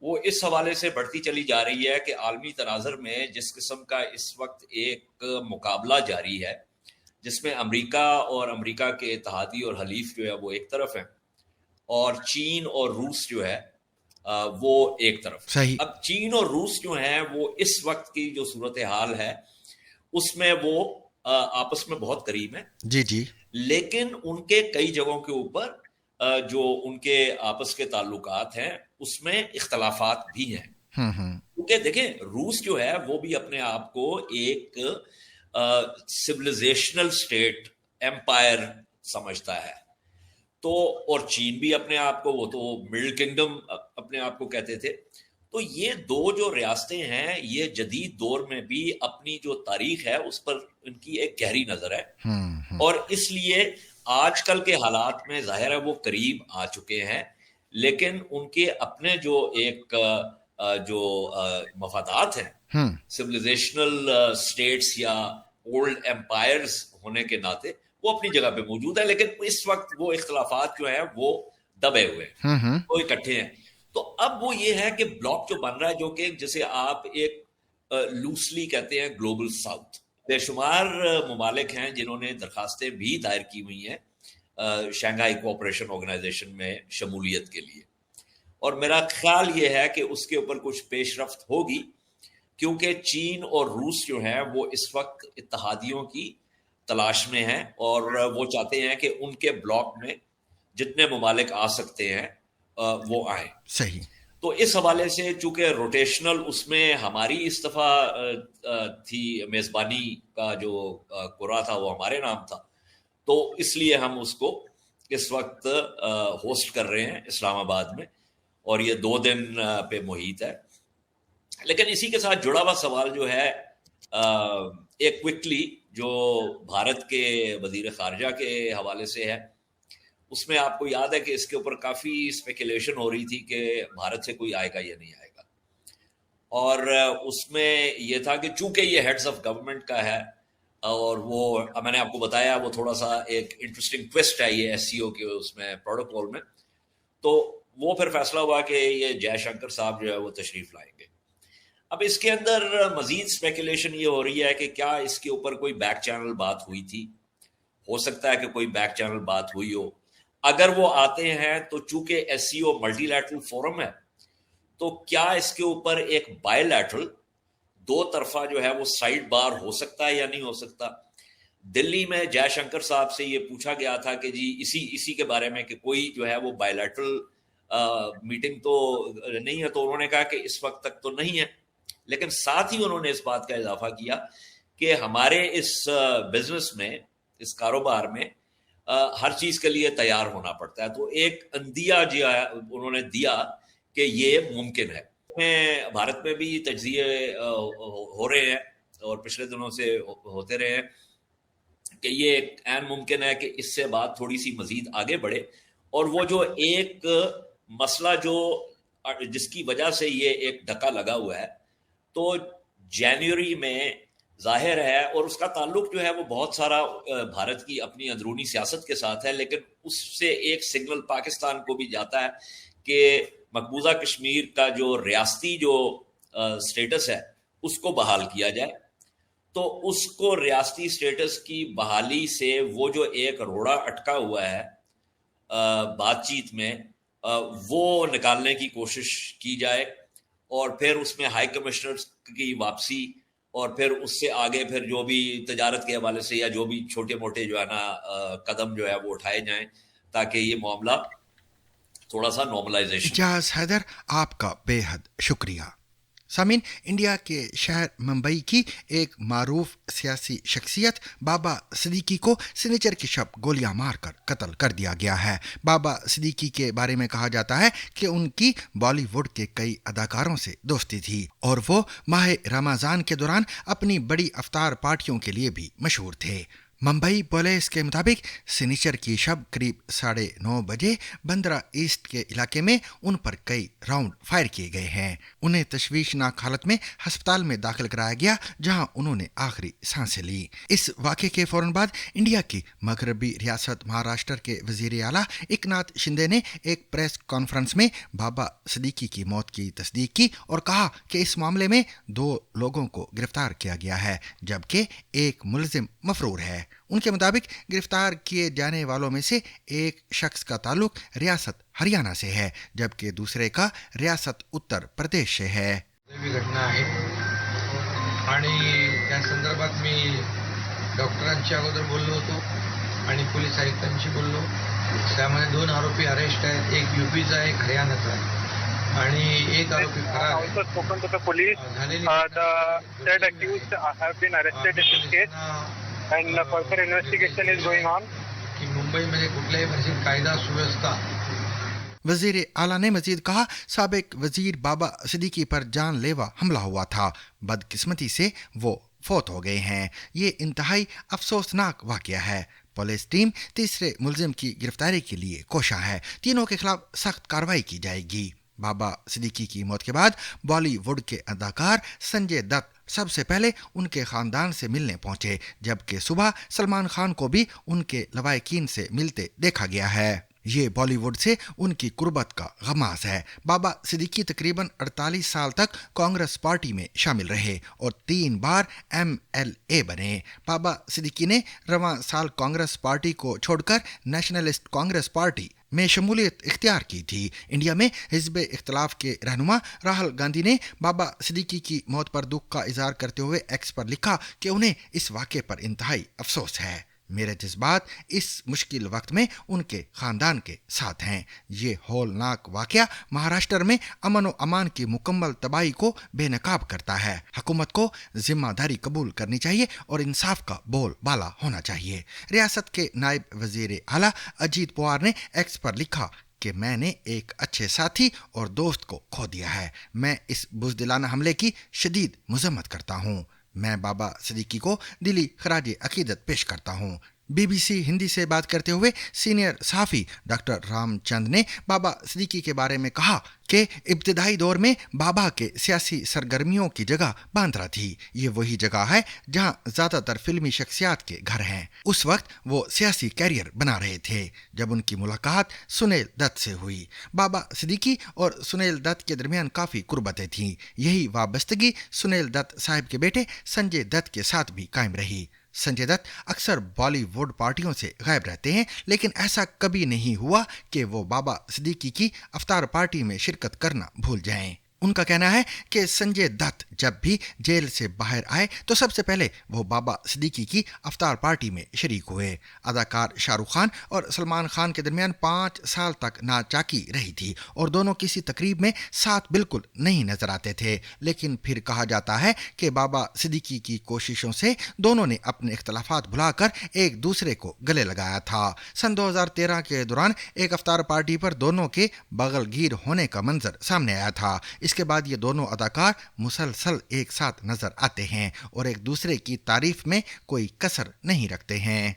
वो इस हवाले से बढ़ती चली जा रही है कि आलमी तनाज़ुर में जिस किस्म का इस वक्त एक मुकाबला जारी है, जिसमें अमेरिका और अमेरिका के इत्तेहादी और हलीफ जो है वो एक तरफ है और चीन और रूस जो है वो एक तरफ। सही। अब चीन और रूस जो है वो इस वक्त की जो सूरत हाल है उसमें वो आपस में बहुत करीब है। जी जी। लेकिन उनके कई जगहों के ऊपर जो उनके आपस के ताल्लुकात हैं उसमें इख्तलाफात भी हैं। क्योंकि देखें, रूस जो है वो भी अपने आप को एक सिविलाइजेशनल स्टेट एम्पायर समझता है, तो और चीन भी अपने आप को, वो तो मिडिल किंगडम अपने आप को कहते थे। तो ये दो जो रियासतें हैं ये जदीद दौर में भी अपनी जो तारीख है उस पर इनकी एक गहरी नजर है और इसलिए आजकल के हालात में जाहिर है वो करीब आ चुके हैं, लेकिन उनके अपने जो एक जो मफादात हैं सिविलाइजेशनल स्टेट्स या ओल्ड एम्पायर्स होने के नाते वो अपनी जगह पे मौजूद है, लेकिन इस वक्त वो इख्तलाफात जो है वो दबे हुए हैं, वो इकट्ठे हैं। तो अब वो ये है कि ब्लॉक जो बन रहा है, जो कि जिसे आप एक लूसली कहते हैं ग्लोबल साउथ, बेशुमार ममालिक हैं जिन्होंने दरखास्तें भी दायर की हुई हैं शंघाई कोऑपरेशन ऑर्गेनाइजेशन में शमूलियत के लिए, और मेरा ख्याल ये है कि उसके ऊपर कुछ पेशरफ्त होगी, क्योंकि चीन और रूस जो हैं वो इस वक्त इत्तेहादियों की तलाश में हैं और वो चाहते हैं कि उनके ब्लॉक में जितने ममालिक आ सकते हैं वो आए। सही। तो इस हवाले से चूंकि रोटेशनल उसमें हमारी इस दफा थी, मेजबानी का जो कुरा था वो हमारे नाम था, तो इसलिए हम उसको इस वक्त होस्ट कर रहे हैं इस्लाम आबाद में, और ये 2 दिन पे मुहित है। लेकिन इसी के साथ जुड़ा हुआ सवाल जो है एक क्विकली जो भारत के वजीर खारजा के हवाले से है, उसमें आपको याद है कि इसके ऊपर काफ़ी स्पेकुलेशन हो रही थी कि भारत से कोई आएगा या नहीं आएगा, और उसमें यह था कि चूंकि ये हेड्स ऑफ गवर्नमेंट का है, और वो मैंने आपको बताया वो थोड़ा सा एक इंटरेस्टिंग ट्विस्ट है ये एससीओ के उसमें प्रोटोकॉल में, तो वो फिर फैसला हुआ कि ये जयशंकर साहब जो है वो तशरीफ लाएंगे। अब इसके अंदर मजीद स्पेकुलेशन ये हो रही है कि क्या इसके ऊपर कोई बैक चैनल बात हुई थी, हो सकता है कि कोई बैक चैनल बात हुई हो। अगर वो आते हैं तो चूंकि एससीओ मल्टीलैटरल फोरम है, तो क्या इसके ऊपर एक बायलैटरल 2 तरफा जो है वो साइड बार हो सकता है या नहीं हो सकता। दिल्ली में जयशंकर साहब से ये पूछा गया था कि जी इसी के बारे में कि कोई जो है वो बायलैटरल मीटिंग तो नहीं है, तो उन्होंने कहा कि इस वक्त तक तो नहीं है, लेकिन साथ ही उन्होंने इस बात का इजाफा किया कि हमारे इस बिजनेस में, इस कारोबार में हर चीज के लिए तैयार होना पड़ता है। तो एक अंदिया जो है उन्होंने दिया कि ये मुमकिन है। भारत में भी तज्जिए हो रहे हैं और पिछले दिनों से होते रहे हैं कि ये ऐन मुमकिन है कि इससे बात थोड़ी सी मजीद आगे बढ़े, और वो जो एक मसला जो जिसकी वजह से ये एक धक्का लगा हुआ है, तो जनवरी में जाहिर है, और उसका ताल्लुक जो है वो बहुत सारा भारत की अपनी अंदरूनी सियासत के साथ है, लेकिन उससे एक सिग्नल पाकिस्तान को भी जाता है कि मकबूजा कश्मीर का जो रियासती जो स्टेटस है उसको बहाल किया जाए। तो उसको रियासती स्टेटस की बहाली से वो जो एक रोड़ा अटका हुआ है बातचीत में, वो निकालने की कोशिश की जाए, और फिर उसमें हाई कमिश्नर की वापसी, और फिर उससे आगे फिर जो भी तजारत के हवाले से या जो भी छोटे मोटे जो है ना कदम जो है वो उठाए जाएं, ताकि ये मामला थोड़ा सा नॉर्मलाइजेशन। इजाज हैदर, आपका बेहद शुक्रिया। सामीन, इंडिया के शहर मुंबई की एक मारूफ सियासी शख्सियत बाबा सिद्दीकी को सिग्नेचर की शब गोलियां मारकर कत्ल कर दिया गया है। बाबा सिद्दीकी के बारे में कहा जाता है कि उनकी बॉलीवुड के कई अदाकारों से दोस्ती थी, और वो माह रमजान के दौरान अपनी बड़ी अफ्तार पार्टियों के लिए भी मशहूर थे। मुंबई पुलिस के मुताबिक सिग्नेचर की शब करीब 9:30 बजे बंदरा ईस्ट के इलाके में उन पर कई राउंड फायर किए गए हैं। उन्हें तशवीशनाक हालत में अस्पताल में दाखिल कराया गया, जहां उन्होंने आखिरी सांसें ली। इस वाक़े के फौरन बाद इंडिया की मगरबी रियासत महाराष्ट्र के वजीर आला एकनाथ शिंदे ने एक प्रेस कॉन्फ्रेंस में बाबा सिद्दीकी की मौत की तस्दीक की और कहा कि इस मामले में 2 लोगों को गिरफ्तार किया गया है, जबकि एक मुलजिम मफरूर है। उनके मुताबिक गिरफ्तार किए जाने वालों में से एक शख्स का ताल्लुक रियासत हरियाणा से है, जबकि दूसरे का रियासत उत्तर प्रदेश से है। घटना आहे आणि त्या संदर्भात मी डॉक्टरांच्या अगोदर बोललो होतो आणि पोलीस आयुक्तांशी बोललो। त्यामध्ये 2 आरोपी अरेस्ट आहेत, एक यूपीचा आहे, एक हरियाणाचा आहे आणि एक आरोपी फरार आहे। Also spoken to the police, the said accused have been arrested in this case and further investigation is going on. कि मुंबई में कुठल्याही प्रकारची कायदा सुव्यवस्था। वजीर आला ने मजीद कहा, साबिक वजीर बाबा सिद्दीकी पर जानलेवा हमला हुआ था, बदकिस्मती से वो फौत हो गए हैं। ये इंतहाई अफसोसनाक वाकया है। पुलिस टीम तीसरे मुलजिम की गिरफ्तारी के लिए कोशा है। तीनों के खिलाफ सख्त कार्रवाई की जाएगी। बाबा सिद्दीकी की मौत के बाद बॉलीवुड के अदाकार संजय दत्त सबसे पहले उनके खानदान से मिलने पहुंचे, जबकि सुबह सलमान खान को भी उनके लवाहिकीन से मिलते देखा गया है। ये बॉलीवुड से उनकी कुर्बत का गमाज है। बाबा सिद्दीकी तकरीबन 48 साल तक कांग्रेस पार्टी में शामिल रहे और 3 बार MLA बने। बाबा सिद्दीकी ने रवां साल कांग्रेस पार्टी को छोड़कर नेशनलिस्ट कांग्रेस पार्टी में शमूलियत इख्तियार की थी। इंडिया में हिज़्ब इख्तिलाफ के रहनुमा राहुल गांधी ने बाबा सिद्दीकी की मौत पर दुख का इजहार करते हुए एक्स पर लिखा कि उन्हें इस वाक़े पर इंतहाई अफसोस है। میرے جذبات اس مشکل وقت میں ان کے خاندان کے ساتھ ہیں. یہ ہولناک واقعہ مہاراشٹر میں امن و امان کی مکمل تباہی کو بے نقاب کرتا ہے. حکومت کو ذمہ داری قبول کرنی چاہیے اور انصاف کا بول بالا ہونا چاہیے. ریاست کے نائب وزیر اعلیٰ اجیت پوار نے ایکس پر لکھا کہ میں نے ایک اچھے ساتھی اور دوست کو کھو دیا ہے. میں اس بزدلانہ حملے کی شدید مذمت کرتا ہوں. میں بابا صدیقی کو دلی خراج عقیدت پیش کرتا ہوں. بی بی سی ہندی سے بات کرتے ہوئے سینئر صحافی ڈاکٹر رام چند نے بابا صدیقی کے بارے میں کہا کہ ابتدائی دور میں بابا کے سیاسی سرگرمیوں کی جگہ باندرا تھی. یہ وہی جگہ ہے جہاں زیادہ تر فلمی شخصیات کے گھر ہیں. اس وقت وہ سیاسی کیریئر بنا رہے تھے جب ان کی ملاقات سنیل دت سے ہوئی. بابا صدیقی اور سنیل دت کے درمیان کافی قربتیں تھیں. یہی وابستگی سنیل دت صاحب کے بیٹے سنجے دت کے ساتھ بھی قائم رہی. سنجے دت اکثر بالی ووڈ پارٹیوں سے غائب رہتے ہیں لیکن ایسا کبھی نہیں ہوا کہ وہ بابا صدیقی کی افطار پارٹی میں شرکت کرنا بھول جائیں. ان کا کہنا ہے کہ سنجے دت جب بھی جیل سے باہر آئے تو سب سے پہلے وہ بابا صدیقی کی افطار پارٹی میں شریک ہوئے. اداکار شاہ رخ خان اور سلمان خان کے درمیان 5 سال تک ناچاکی رہی تھی اور دونوں کسی تقریب میں ساتھ بالکل نہیں نظر آتے تھے. لیکن پھر کہا جاتا ہے کہ بابا صدیقی کی کوششوں سے دونوں نے اپنے اختلافات بھلا کر ایک دوسرے کو گلے لگایا تھا. سن 2013 کے دوران ایک افطار پارٹی پر دونوں کے بغل گیر ہونے کا منظر سامنے آیا تھا. اس کے بعد یہ دونوں اداکار مسلسل ایک ساتھ نظر آتے ہیں اور ایک دوسرے کی تعریف میں کوئی کسر نہیں رکھتے ہیں.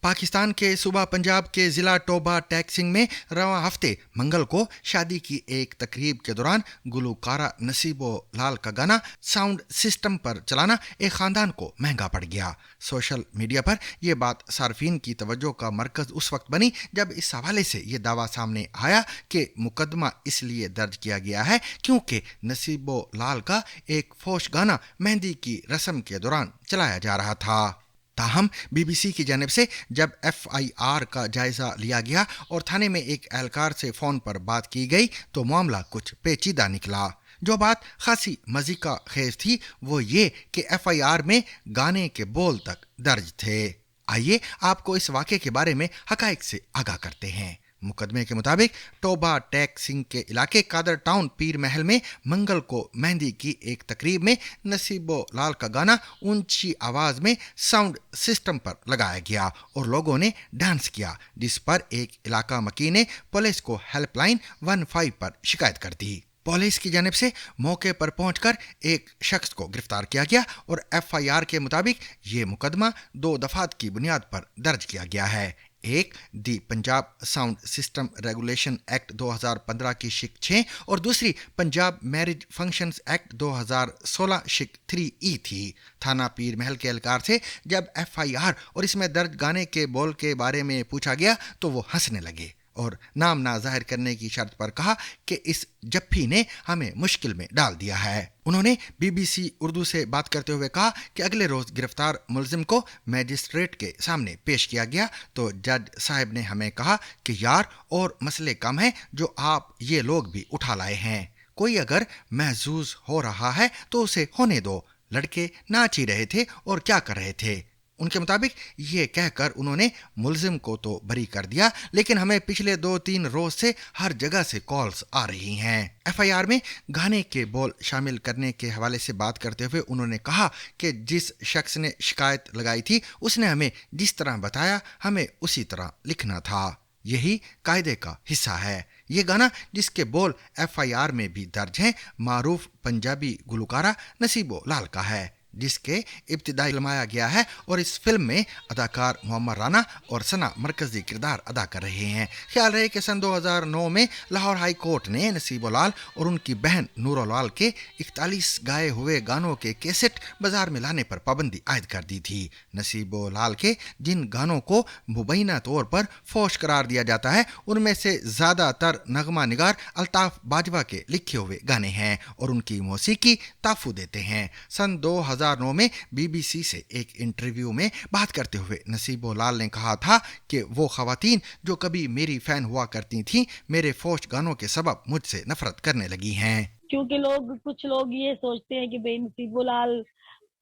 پاکستان کے صوبہ پنجاب کے ضلع ٹوبہ ٹیک سنگھ میں رواں ہفتے منگل کو شادی کی ایک تقریب کے دوران گلوکارہ نصیب و لال کا گانا ساؤنڈ سسٹم پر چلانا ایک خاندان کو مہنگا پڑ گیا. سوشل میڈیا پر یہ بات صارفین کی توجہ کا مرکز اس وقت بنی جب اس حوالے سے یہ دعویٰ سامنے آیا کہ مقدمہ اس لیے درج کیا گیا ہے کیونکہ نصیب و لال کا ایک فوش گانا مہندی کی رسم کے دوران چلایا جا رہا تھا. تاہم بی بی سی کی جانب سے جب ایف آئی آر کا جائزہ لیا گیا اور تھانے میں ایک اہلکار سے فون پر بات کی گئی تو معاملہ کچھ پیچیدہ نکلا. جو بات خاصی مضحکہ خیز تھی وہ یہ کہ ایف آئی آر میں گانے کے بول تک درج تھے. آئیے آپ کو اس واقعے کے بارے میں حقائق سے آگاہ کرتے ہیں. مقدمے کے مطابق ٹوبہ ٹیک سنگھ کے علاقے قادر ٹاؤن پیر محل میں منگل کو مہندی کی ایک تقریب میں نصیب و لال کا گانا اونچی آواز میں ساؤنڈ سسٹم پر لگایا گیا اور لوگوں نے ڈانس کیا جس پر ایک علاقہ مکی نے پولیس کو ہیلپ لائن 15 پر شکایت کر دی. پولیس کی جانب سے موقع پر پہنچ کر ایک شخص کو گرفتار کیا گیا اور ایف آئی آر کے مطابق یہ مقدمہ 2 دفعات کی بنیاد پر درج کیا گیا ہے. ایک the Punjab sound system regulation act 2015 کی شق 6 اور دوسری پنجاب میرج فنکشنز ایکٹ 2016 شق 3E تھی. تھانہ پیر محل کے اہلکار سے جب ایف آئی آر اور اس میں درج گانے کے بول کے بارے میں پوچھا گیا تو وہ ہنسنے لگے اور نام نہ ظاہر کرنے کی شرط پر کہا کہ اس جپھی نے ہمیں مشکل میں ڈال دیا ہے. انہوں نے بی بی سی اردو سے بات کرتے ہوئے کہا کہ اگلے روز گرفتار ملزم کو میجسٹریٹ کے سامنے پیش کیا گیا تو جج صاحب نے ہمیں کہا کہ یار اور مسئلے کم ہیں جو آپ یہ لوگ بھی اٹھا لائے ہیں. کوئی اگر محظوظ ہو رہا ہے تو اسے ہونے دو. لڑکے ناچ ہی رہے تھے اور کیا کر رہے تھے. ان کے مطابق یہ کہہ کر انہوں نے ملزم کو تو بری کر دیا لیکن ہمیں پچھلے 2-3 روز سے ہر جگہ سے کالز آ رہی ہیں. ایف آئی آر میں گانے کے بول شامل کرنے کے حوالے سے بات کرتے ہوئے انہوں نے کہا کہ جس شخص نے شکایت لگائی تھی اس نے ہمیں جس طرح بتایا ہمیں اسی طرح لکھنا تھا. یہی قاعدے کا حصہ ہے. یہ گانا جس کے بول ایف آئی آر میں بھی درج ہیں معروف پنجابی گلوکارہ نصیب و لال کا ہے جس کے ابتدائی فلمایا گیا ہے اور اس فلم میں اداکار محمد رانا اور ثنا مرکزی کردار ادا کر رہے ہیں. خیال رہے کہ سن 2009 میں لاہور ہائی کورٹ نے نصیب و لال اور ان کی بہن نور و لال کے 41 گائے ہوئے گانوں کے کیسٹ بازار میں لانے پر پابندی عائد کر دی تھی. نصیب و لال کے جن گانوں کو مبینہ طور پر فوش قرار دیا جاتا ہے ان میں سے زیادہ تر نغمہ نگار الطاف باجوہ کے لکھے ہوئے گانے ہیں اور ان کی موسیقی تحفظ دیتے ہیں. سن 2009 میں بی بی سی سے ایک انٹرویو میں بات کرتے ہوئے نصیب و لال نے کہا تھا کہ وہ خواتین جو کبھی میری فین ہوا کرتی تھیں میرے فوش گانوں کے سبب مجھ سے نفرت کرنے لگی ہیں. کیونکہ کچھ لوگ یہ سوچتے ہیں کہ بھئی نصیب و لال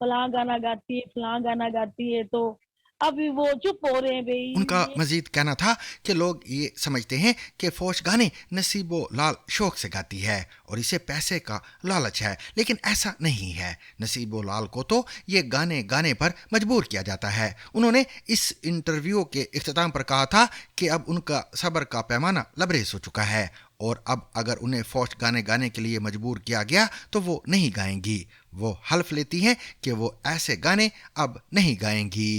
فلاں گانا گاتی ہے تو अभी वो चुप हो रहे हैं भाई। उनका मजीद कहना था कि लोग ये समझते हैं कि फौज गाने नसीबो लाल शौक से गाती है और इसे पैसे का लालच है, लेकिन ऐसा नहीं है। नसीबो लाल को तो ये गाने गाने पर मजबूर किया जाता है। उन्होंने इस इंटरव्यू के इख्तिताम पर कहा था कि अब उनका सब्र का पैमाना लबरेज हो चुका है और अब अगर उन्हें फौज गाने गाने के लिए मजबूर किया गया तो वो नहीं गाएंगी। वो हल्फ लेती हैं कि वो ऐसे गाने अब नहीं गाएंगी।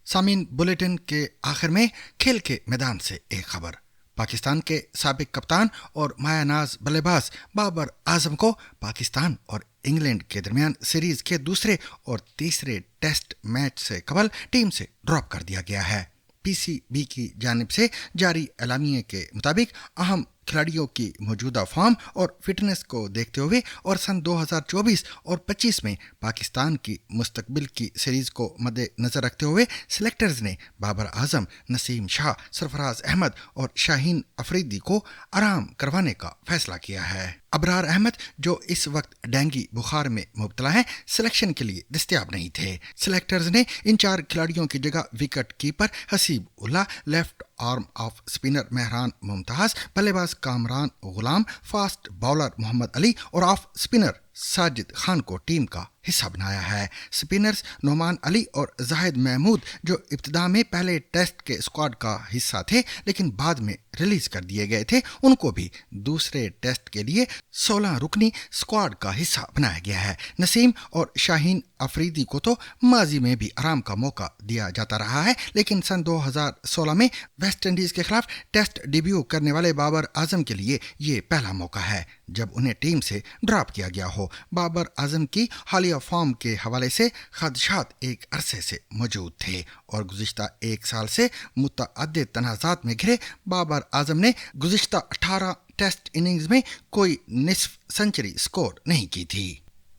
सामीन, बुलेटिन के आखिर में खेल के मैदान से एक खबर। पाकिस्तान के साबिक कप्तान और मायानाज बल्लेबाज बाबर आजम को पाकिस्तान और इंग्लैंड के दरमियान सीरीज के दूसरे और तीसरे टेस्ट मैच से कबल टीम से ड्रॉप कर दिया गया है। पीसीबी की जानिब से जारी एलामिये के मुताबिक अहम खिलाड़ियों की मौजूदा फॉर्म और फिटनेस को देखते हुए और सन 2024 और 25 में पाकिस्तान की मुस्तकबिल की सीरीज को मद्देनजर रखते हुए सिलेक्टर्स ने बाबर आजम, नसीम शाह, सरफराज अहमद और शाहीन अफरीदी को आराम करवाने का फैसला किया है। अबरार अहमद, जो इस वक्त डेंगू बुखार में मुब्तला हैं, सिलेक्शन के लिए दस्तयाब नहीं थे। सिलेक्टर्स ने इन 4 खिलाड़ियों की जगह wicket keeper Haseeb Ullah, left arm off spinner Mehran Mumtaz, बल्लेबाज कामरान गुलाम, फास्ट बॉलर मोहम्मद अली और ऑफ स्पिनर साजिद खान को टीम का हिस्सा बनाया है। स्पिनर्स नोमान अली और जाहिद महमूद, जो इब्तिदा में पहले टेस्ट के स्क्वाड का हिस्सा थे लेकिन बाद में रिलीज कर दिए गए थे, उनको भी दूसरे टेस्ट के लिए 16 रुकनी स्क्वाड का हिस्सा बनाया गया है। नसीम और शाहीन अफरीदी को तो माजी में भी आराम का मौका दिया जाता रहा है, लेकिन सन 2016 में वेस्ट इंडीज के खिलाफ टेस्ट डेब्यू करने वाले बाबर आजम के लिए ये पहला मौका है जब उन्हें टीम से ड्रॉप किया गया हो। बाबर आजम की हालिया फॉर्म के हवाले से खदशात एक अरसे से मौजूद थे और गुज़िश्ता 1 साल से मुतअद्दिद तनाज़ात में घिरे बाबर आजम ने गुज़िश्ता 18 टेस्ट इनिंग्स में कोई निस्फ सेंचुरी स्कोर नहीं की थी।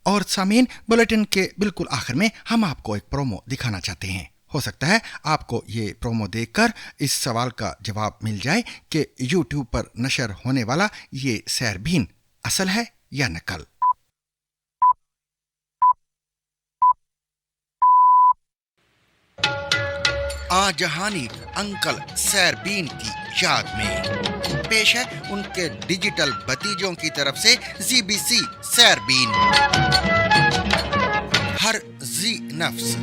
और सामीन, बुलेटिन के बिल्कुल आखिर में हम आपको एक प्रोमो दिखाना चाहते हैं। हो सकता है आपको ये प्रोमो देखकर इस सवाल का जवाब मिल जाए कि YouTube पर नशर होने वाला ये सैरबीन असल है या नकल। आजहानी अंकल सैरबीन की याद में पेश है उनके डिजिटल भतीजों की तरफ से ZBC सैरबीन। हर जी नफ्स,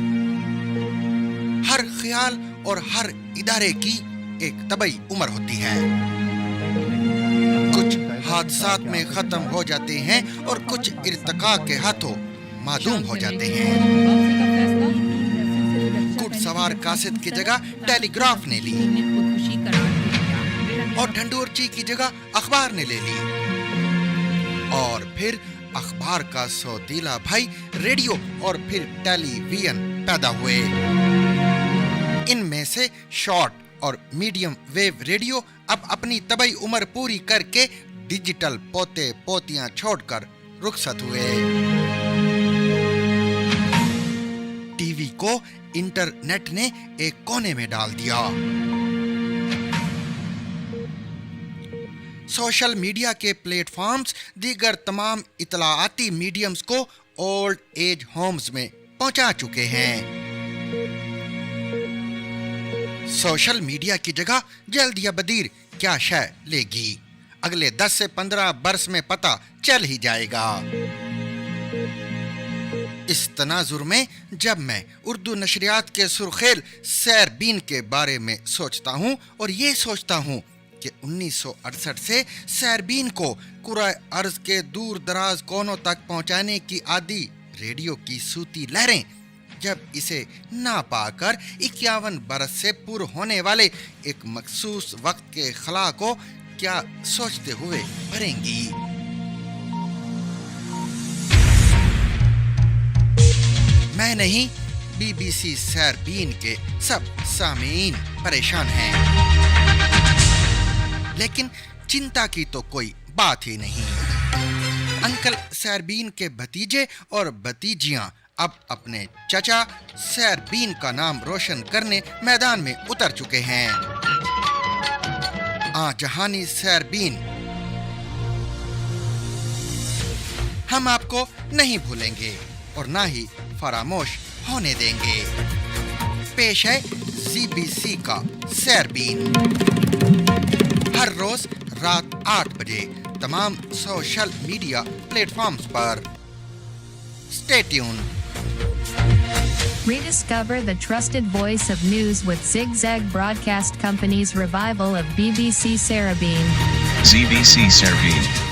हर ख्याल और हर इदारे की एक तबई उम्र होती है। कुछ हादसात में खत्म हो जाते हैं और कुछ इर्तिका के हाथों मादूम हो जाते हैं। सवार कासिद की जगह टेलीग्राफ ने ली और ढंडोरची की जगह अखबार ने ले ली और फिर अखबार का सौतीला भाई रेडियो और फिर टेलीविजन पैदा हुए। इनमें से शॉर्ट और मीडियम वेव रेडियो अब अपनी तबई उम्र पूरी करके डिजिटल पोते पोतियां छोड़कर रुखसत हुए। टीवी को इंटरनेट ने एक कोने में डाल दिया। सोशल मीडिया के प्लेटफॉर्म्स दीगर तमाम इतलाआती मीडियम्स को ओल्ड एज होम्स में पहुंचा चुके हैं। सोशल मीडिया की जगह जल्द या बदीर क्या शय लेगी, अगले 10 से 15 बरस में पता चल ही जाएगा। इस तनाजुर में जब मैं उर्दू नशरियात के सुर्खेल सैरबीन के बारे में सोचता हूँ और ये सोचता हूँ कि 1968 से सैरबीन को कुराए अर्ज के दूर दराज कोनों तक पहुँचाने की आदि रेडियो की सूती लहरें जब इसे ना पाकर 51 बरस से पूर्व होने वाले एक मखसूस वक्त के खला को क्या सोचते हुए भरेंगी। मैं नहीं, BBC सैरबीन के सब सामीन परेशान हैं, लेकिन चिंता की तो कोई बात ही नहीं। अंकल सैरबीन के भतीजे और भतीजियां अब अपने चचा सैरबीन का नाम रोशन करने मैदान में उतर चुके हैं। आजहानी सैरबीन ہم آپ کو نہیں بھولیں گے اور نہ ہی فراموش ہونے دیں گے. پیش ہے CBC کا سیربین ہر روز رات 8 بجے تمام social media plate forms per. Stay tuned. Rediscover the trusted voice of news with Zigzag Broadcast Company's revival of BBC Sarabeen. ZBC Sarabeen.